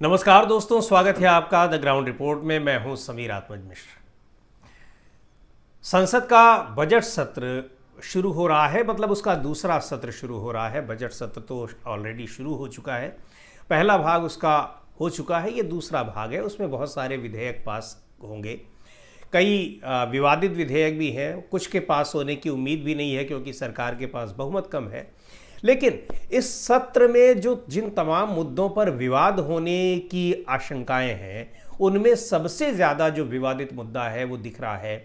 नमस्कार दोस्तों, स्वागत है आपका द ग्राउंड रिपोर्ट में। मैं हूं समीर आत्मज मिश्र। संसद का बजट सत्र शुरू हो रहा है, मतलब उसका दूसरा सत्र शुरू हो रहा है। बजट सत्र तो ऑलरेडी शुरू हो चुका है, पहला भाग उसका हो चुका है, ये दूसरा भाग है। उसमें बहुत सारे विधेयक पास होंगे, कई विवादित विधेयक भी हैं, कुछ के पास होने की उम्मीद भी नहीं है क्योंकि सरकार के पास बहुमत कम है। लेकिन इस सत्र में जो जिन तमाम मुद्दों पर विवाद होने की आशंकाएं हैं, उनमें सबसे ज़्यादा जो विवादित मुद्दा है वो दिख रहा है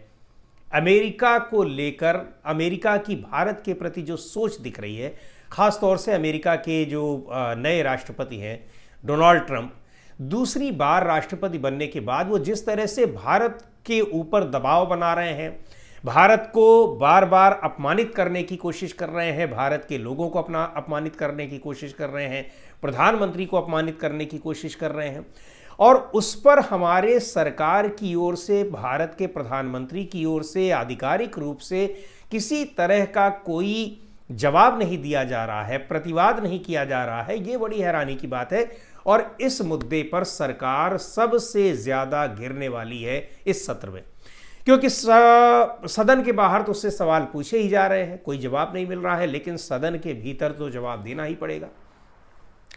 अमेरिका को लेकर। अमेरिका की भारत के प्रति जो सोच दिख रही है, ख़ास तौर से अमेरिका के जो नए राष्ट्रपति हैं डोनाल्ड ट्रंप, दूसरी बार राष्ट्रपति बनने के बाद वो जिस तरह से भारत के ऊपर दबाव बना रहे हैं, भारत को बार बार अपमानित करने की कोशिश कर रहे हैं, भारत के लोगों को अपना अपमानित करने की कोशिश कर रहे हैं, प्रधानमंत्री को अपमानित करने की कोशिश कर रहे हैं। और उस पर हमारे सरकार की ओर से, भारत के प्रधानमंत्री की ओर से आधिकारिक रूप से किसी तरह का कोई जवाब नहीं दिया जा रहा है, प्रतिवाद नहीं किया जा रहा है। ये बड़ी हैरानी की बात है और इस मुद्दे पर सरकार सबसे ज़्यादा घिरने वाली है इस सत्र में, क्योंकि सदन के बाहर तो उससे सवाल पूछे ही जा रहे हैं, कोई जवाब नहीं मिल रहा है, लेकिन सदन के भीतर तो जवाब देना ही पड़ेगा,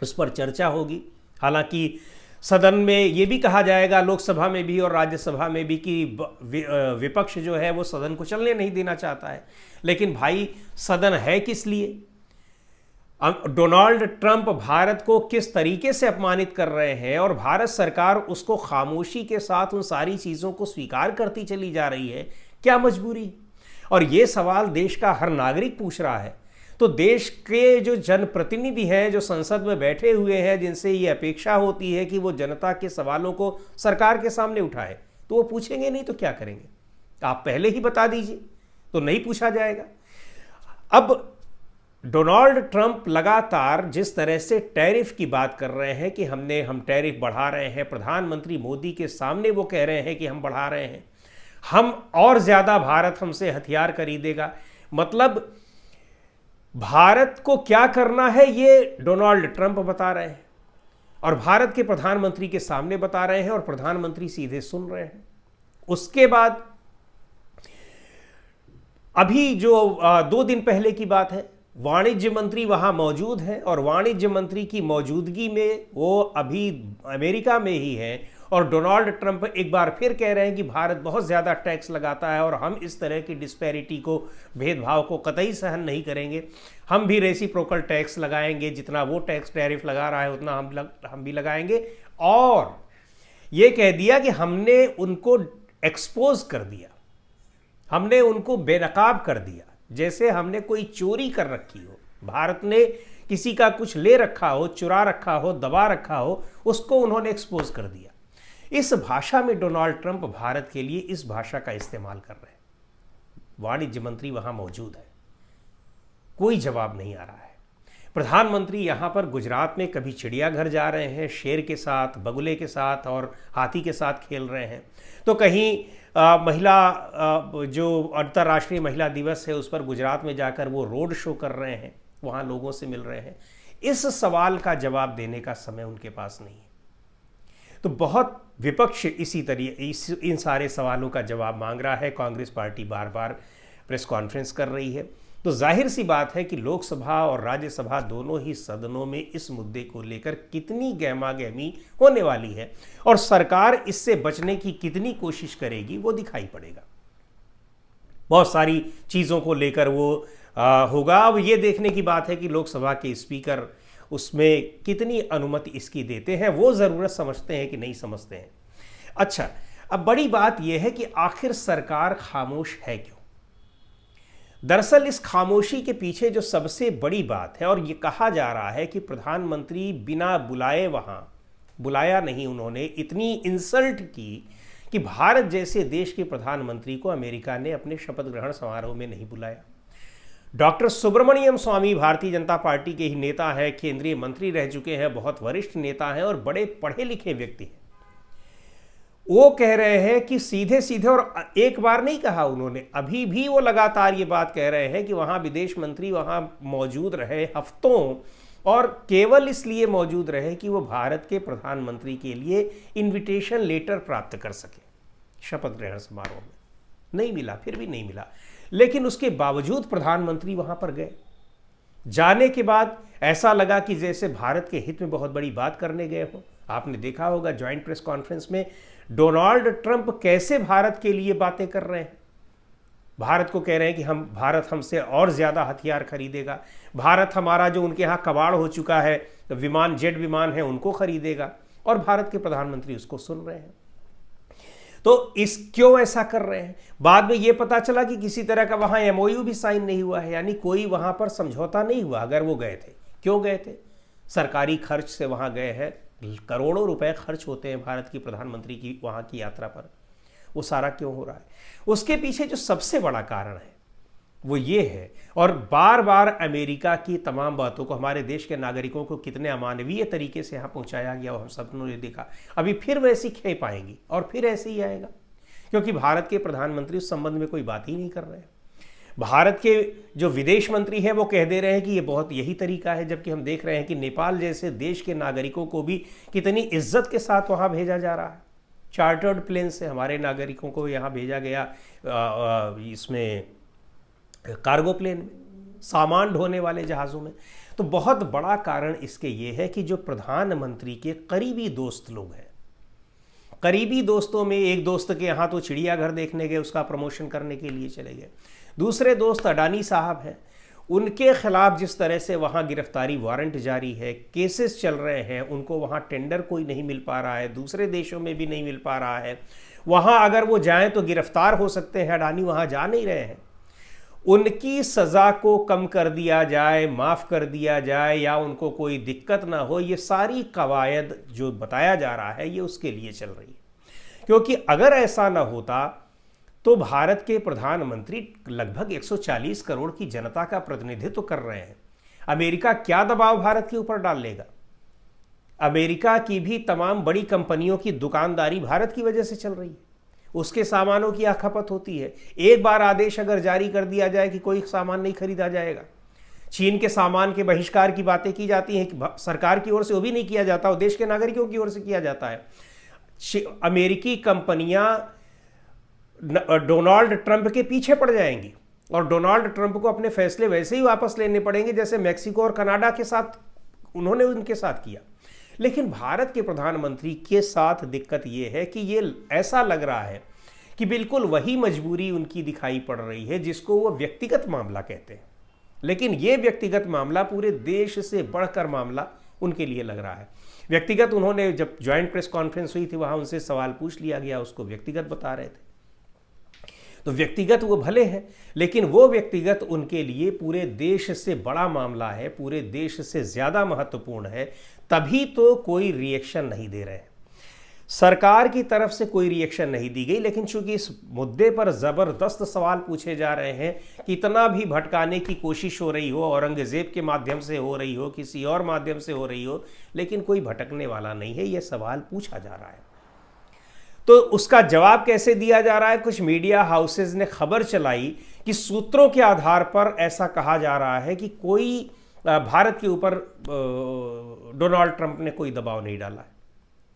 उस पर चर्चा होगी। हालांकि सदन में ये भी कहा जाएगा, लोकसभा में भी और राज्यसभा में भी, कि विपक्ष जो है वो सदन को चलने नहीं देना चाहता है। लेकिन भाई, सदन है किस लिए? डोनाल्ड ट्रंप भारत को किस तरीके से अपमानित कर रहे हैं और भारत सरकार उसको खामोशी के साथ उन सारी चीज़ों को स्वीकार करती चली जा रही है, क्या मजबूरी? और ये सवाल देश का हर नागरिक पूछ रहा है। तो देश के जो जनप्रतिनिधि हैं, जो संसद में बैठे हुए हैं, जिनसे ये अपेक्षा होती है कि वो जनता के सवालों को सरकार के सामने उठाए, तो वो पूछेंगे नहीं तो क्या करेंगे? आप पहले ही बता दीजिए तो नहीं पूछा जाएगा। अब डोनाल्ड ट्रंप लगातार जिस तरह से टैरिफ की बात कर रहे हैं कि हम टैरिफ बढ़ा रहे हैं, प्रधानमंत्री मोदी के सामने वो कह रहे हैं कि हम बढ़ा रहे हैं, हम और ज़्यादा भारत हमसे हथियार खरीदेगा। मतलब भारत को क्या करना है ये डोनाल्ड ट्रंप बता रहे हैं और भारत के प्रधानमंत्री के सामने बता रहे हैं और प्रधानमंत्री सीधे सुन रहे हैं। उसके बाद अभी जो 2 दिन पहले की बात है, वाणिज्य मंत्री वहाँ मौजूद हैं और वाणिज्य मंत्री की मौजूदगी में वो अभी अमेरिका में ही हैं और डोनाल्ड ट्रंप एक बार फिर कह रहे हैं कि भारत बहुत ज़्यादा टैक्स लगाता है और हम इस तरह की डिस्पैरिटी को, भेदभाव को कतई सहन नहीं करेंगे। हम भी रेसिप्रोकल टैक्स लगाएंगे, जितना वो टैक्स टैरिफ लगा रहा है उतना हम भी लगाएंगे। और ये कह दिया कि हमने उनको एक्सपोज कर दिया, हमने उनको बेनकाब कर दिया, जैसे हमने कोई चोरी कर रखी हो, भारत ने किसी का कुछ ले रखा हो, चुरा रखा हो, दबा रखा हो, उसको उन्होंने एक्सपोज कर दिया। इस भाषा में डोनाल्ड ट्रंप भारत के लिए इस भाषा का इस्तेमाल कर रहे हैं। वाणिज्य मंत्री वहां मौजूद है, कोई जवाब नहीं आ रहा है। प्रधानमंत्री यहां पर गुजरात में कभी चिड़ियाघर जा रहे हैं, शेर के साथ, बगुले के साथ और हाथी के साथ खेल रहे हैं, तो कहीं जो अंतर्राष्ट्रीय महिला दिवस है उस पर गुजरात में जाकर वो रोड शो कर रहे हैं, वहाँ लोगों से मिल रहे हैं। इस सवाल का जवाब देने का समय उनके पास नहीं है। तो बहुत विपक्ष इसी तरह इन सारे सवालों का जवाब मांग रहा है। कांग्रेस पार्टी बार बार प्रेस कॉन्फ्रेंस कर रही है। तो जाहिर सी बात है कि लोकसभा और राज्यसभा दोनों ही सदनों में इस मुद्दे को लेकर कितनी गहमागहमी होने वाली है और सरकार इससे बचने की कितनी कोशिश करेगी वो दिखाई पड़ेगा। बहुत सारी चीज़ों को लेकर वो होगा। अब ये देखने की बात है कि लोकसभा के स्पीकर उसमें कितनी अनुमति इसकी देते हैं, वो ज़रूरत समझते हैं कि नहीं समझते हैं। अच्छा, अब बड़ी बात यह है कि आखिर सरकार खामोश है क्यों? दरअसल इस खामोशी के पीछे जो सबसे बड़ी बात है, और ये कहा जा रहा है कि प्रधानमंत्री बिना बुलाए, वहाँ बुलाया नहीं उन्होंने, इतनी इंसल्ट की कि भारत जैसे देश के प्रधानमंत्री को अमेरिका ने अपने शपथ ग्रहण समारोह में नहीं बुलाया। डॉक्टर सुब्रमण्यम स्वामी भारतीय जनता पार्टी के ही नेता हैं, केंद्रीय मंत्री रह चुके हैं, बहुत वरिष्ठ नेता हैं और बड़े पढ़े लिखे व्यक्ति हैं। वो कह रहे हैं कि सीधे सीधे, और एक बार नहीं कहा उन्होंने, अभी भी वो लगातार ये बात कह रहे हैं कि वहाँ विदेश मंत्री वहाँ मौजूद रहे हफ्तों, और केवल इसलिए मौजूद रहे कि वो भारत के प्रधानमंत्री के लिए इनविटेशन लेटर प्राप्त कर सके शपथ ग्रहण समारोह में। नहीं मिला, फिर भी नहीं मिला, लेकिन उसके बावजूद प्रधानमंत्री वहां पर गए। जाने के बाद ऐसा लगा कि जैसे भारत के हित में बहुत बड़ी बात करने गए हो। आपने देखा होगा ज्वाइंट प्रेस कॉन्फ्रेंस में डोनाल्ड ट्रंप कैसे भारत के लिए बातें कर रहे हैं। भारत को कह रहे हैं कि भारत हमसे और ज़्यादा हथियार खरीदेगा, भारत हमारा जो उनके यहाँ कबाड़ हो चुका है विमान, जेट विमान है, उनको खरीदेगा, और भारत के प्रधानमंत्री उसको सुन रहे हैं। तो क्यों ऐसा कर रहे हैं? बाद में ये पता चला कि किसी तरह का वहाँ MOU भी साइन नहीं हुआ है, यानी कोई वहाँ पर समझौता नहीं हुआ। अगर वो गए थे, क्यों गए थे? सरकारी खर्च से वहाँ गए हैं, करोड़ों रुपए खर्च होते हैं भारत की प्रधानमंत्री की वहाँ की यात्रा पर। वो सारा क्यों हो रहा है? उसके पीछे जो सबसे बड़ा कारण है वो ये है, और बार बार अमेरिका की तमाम बातों को हमारे देश के नागरिकों को कितने अमानवीय तरीके से यहाँ पहुँचाया गया वो हम सब ने देखा। अभी फिर वैसी खेप आएंगी और फिर ऐसे ही आएगा, क्योंकि भारत के प्रधानमंत्री उस संबंध में कोई बात ही नहीं कर रहे हैं। भारत के जो विदेश मंत्री हैं वो कह दे रहे हैं कि ये बहुत यही तरीका है, जबकि हम देख रहे हैं कि नेपाल जैसे देश के नागरिकों को भी कितनी इज्जत के साथ वहाँ भेजा जा रहा है। चार्टर्ड प्लेन से हमारे नागरिकों को यहाँ भेजा गया, इसमें कार्गो प्लेन में, सामान ढोने वाले जहाज़ों में। तो बहुत बड़ा कारण इसके ये है कि जो प्रधानमंत्री के करीबी दोस्त लोग हैं, करीबी दोस्तों में एक दोस्त के यहाँ तो चिड़ियाघर देखने गए, उसका प्रमोशन करने के लिए चले गए। दूसरे दोस्त अडानी साहब हैं, उनके खिलाफ जिस तरह से वहाँ गिरफ्तारी वारंट जारी है, केसेस चल रहे हैं, उनको वहाँ टेंडर कोई नहीं मिल पा रहा है, दूसरे देशों में भी नहीं मिल पा रहा है। वहाँ अगर वो जाएं तो गिरफ्तार हो सकते हैं, अडानी वहाँ जा नहीं रहे हैं। उनकी सज़ा को कम कर दिया जाए, माफ़ कर दिया जाए, या उनको कोई दिक्कत ना हो, ये सारी कवायद जो बताया जा रहा है ये उसके लिए चल रही है। क्योंकि अगर ऐसा ना होता तो भारत के प्रधानमंत्री लगभग 140 करोड़ की जनता का प्रतिनिधित्व कर रहे हैं। अमेरिका क्या दबाव भारत के ऊपर डाल लेगा? अमेरिका की भी तमाम बड़ी कंपनियों की दुकानदारी भारत की वजह से चल रही है, उसके सामानों की खपत होती है। एक बार आदेश अगर जारी कर दिया जाए कि कोई सामान नहीं खरीदा जाएगा, चीन के सामान के बहिष्कार की बातें की जाती हैं कि सरकार की ओर से वो भी नहीं किया जाता, वो देश के नागरिकों की ओर से किया जाता है। अमेरिकी कंपनियां डोनाल्ड ट्रंप के पीछे पड़ जाएंगी और डोनाल्ड ट्रंप को अपने फैसले वैसे ही वापस लेने पड़ेंगे जैसे मैक्सिको और कनाडा के साथ उन्होंने उनके साथ किया। लेकिन भारत के प्रधानमंत्री के साथ दिक्कत ये है कि ये ऐसा लग रहा है कि बिल्कुल वही मजबूरी उनकी दिखाई पड़ रही है जिसको वो व्यक्तिगत मामला कहते हैं, लेकिन ये व्यक्तिगत मामला पूरे देश से बढ़कर मामला उनके लिए लग रहा है। व्यक्तिगत, उन्होंने जब ज्वाइंट प्रेस कॉन्फ्रेंस हुई थी वहाँ उनसे सवाल पूछ लिया गया, उसको व्यक्तिगत बता रहे थे। तो व्यक्तिगत वो भले हैं, लेकिन वो व्यक्तिगत उनके लिए पूरे देश से बड़ा मामला है, पूरे देश से ज़्यादा महत्वपूर्ण है, तभी तो कोई रिएक्शन नहीं दे रहे हैं। सरकार की तरफ से कोई रिएक्शन नहीं दी गई, लेकिन चूंकि इस मुद्दे पर ज़बरदस्त सवाल पूछे जा रहे हैं, कितना भी भटकाने की कोशिश हो रही हो, औरंगज़ेब के माध्यम से हो रही हो, किसी और माध्यम से हो रही हो, लेकिन कोई भटकने वाला नहीं है, ये सवाल पूछा जा रहा है। तो उसका जवाब कैसे दिया जा रहा है? कुछ मीडिया हाउसेज ने खबर चलाई कि सूत्रों के आधार पर ऐसा कहा जा रहा है कि कोई भारत के ऊपर डोनाल्ड ट्रंप ने कोई दबाव नहीं डाला है,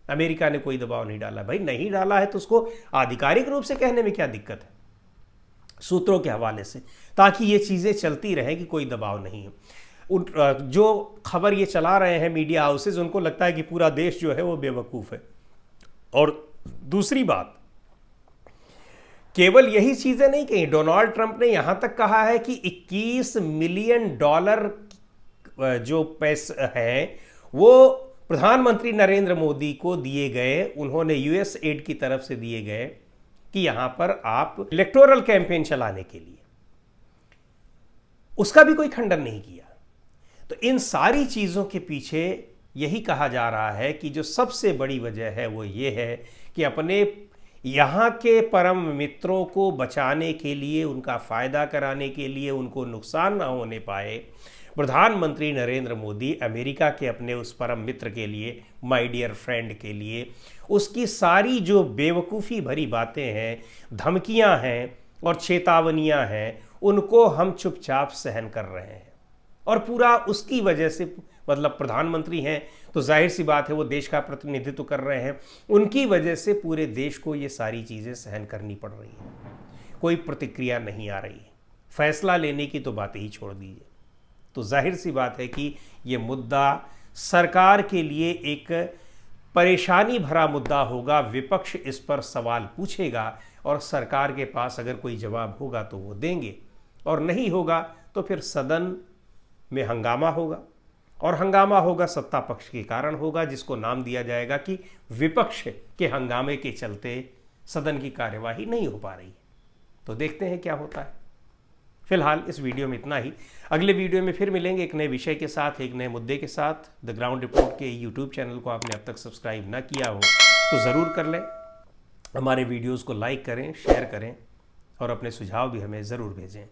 अमेरिका ने कोई दबाव नहीं डाला। भाई नहीं डाला है तो उसको आधिकारिक रूप से कहने में क्या दिक्कत है, सूत्रों के हवाले से, ताकि ये चीज़ें चलती रहें कि कोई दबाव नहीं है। जो खबर ये चला रहे हैं मीडिया हाउसेज, उनको लगता है कि पूरा देश जो है वो बेवकूफ़ है। और दूसरी बात, केवल यही चीजें नहीं कही, डोनाल्ड ट्रंप ने यहां तक कहा है कि $21 मिलियन जो पैसे हैं वो प्रधानमंत्री नरेंद्र मोदी को दिए गए, उन्होंने यूएस एड की तरफ से दिए गए कि यहां पर आप इलेक्टोरल कैंपेन चलाने के लिए। उसका भी कोई खंडन नहीं किया। तो इन सारी चीजों के पीछे यही कहा जा रहा है कि जो सबसे बड़ी वजह है वो ये है कि अपने यहाँ के परम मित्रों को बचाने के लिए, उनका फ़ायदा कराने के लिए, उनको नुकसान ना होने पाए, प्रधानमंत्री नरेंद्र मोदी अमेरिका के अपने उस परम मित्र के लिए, माय डियर फ्रेंड के लिए, उसकी सारी जो बेवकूफ़ी भरी बातें हैं, धमकियां हैं और चेतावनियां हैं, उनको हम चुपचाप सहन कर रहे हैं। और पूरा उसकी वजह से मतलब प्रधानमंत्री हैं, तो जाहिर सी बात है वो देश का प्रतिनिधित्व कर रहे हैं, उनकी वजह से पूरे देश को ये सारी चीज़ें सहन करनी पड़ रही हैं। कोई प्रतिक्रिया नहीं आ रही है, फैसला लेने की तो बातें ही छोड़ दीजिए। तो जाहिर सी बात है कि ये मुद्दा सरकार के लिए एक परेशानी भरा मुद्दा होगा। विपक्ष इस पर सवाल पूछेगा और सरकार के पास अगर कोई जवाब होगा तो वो देंगे, और नहीं होगा तो फिर सदन में हंगामा होगा, और हंगामा होगा सत्ता पक्ष के कारण होगा, जिसको नाम दिया जाएगा कि विपक्ष के हंगामे के चलते सदन की कार्यवाही नहीं हो पा रही है। तो देखते हैं क्या होता है। फिलहाल इस वीडियो में इतना ही। अगले वीडियो में फिर मिलेंगे एक नए विषय के साथ, एक नए मुद्दे के साथ। द ग्राउंड रिपोर्ट के यूट्यूब चैनल को आपने अब तक सब्सक्राइब ना किया हो तो ज़रूर कर लें। हमारे वीडियोज़ को लाइक करें, शेयर करें और अपने सुझाव भी हमें ज़रूर भेजें।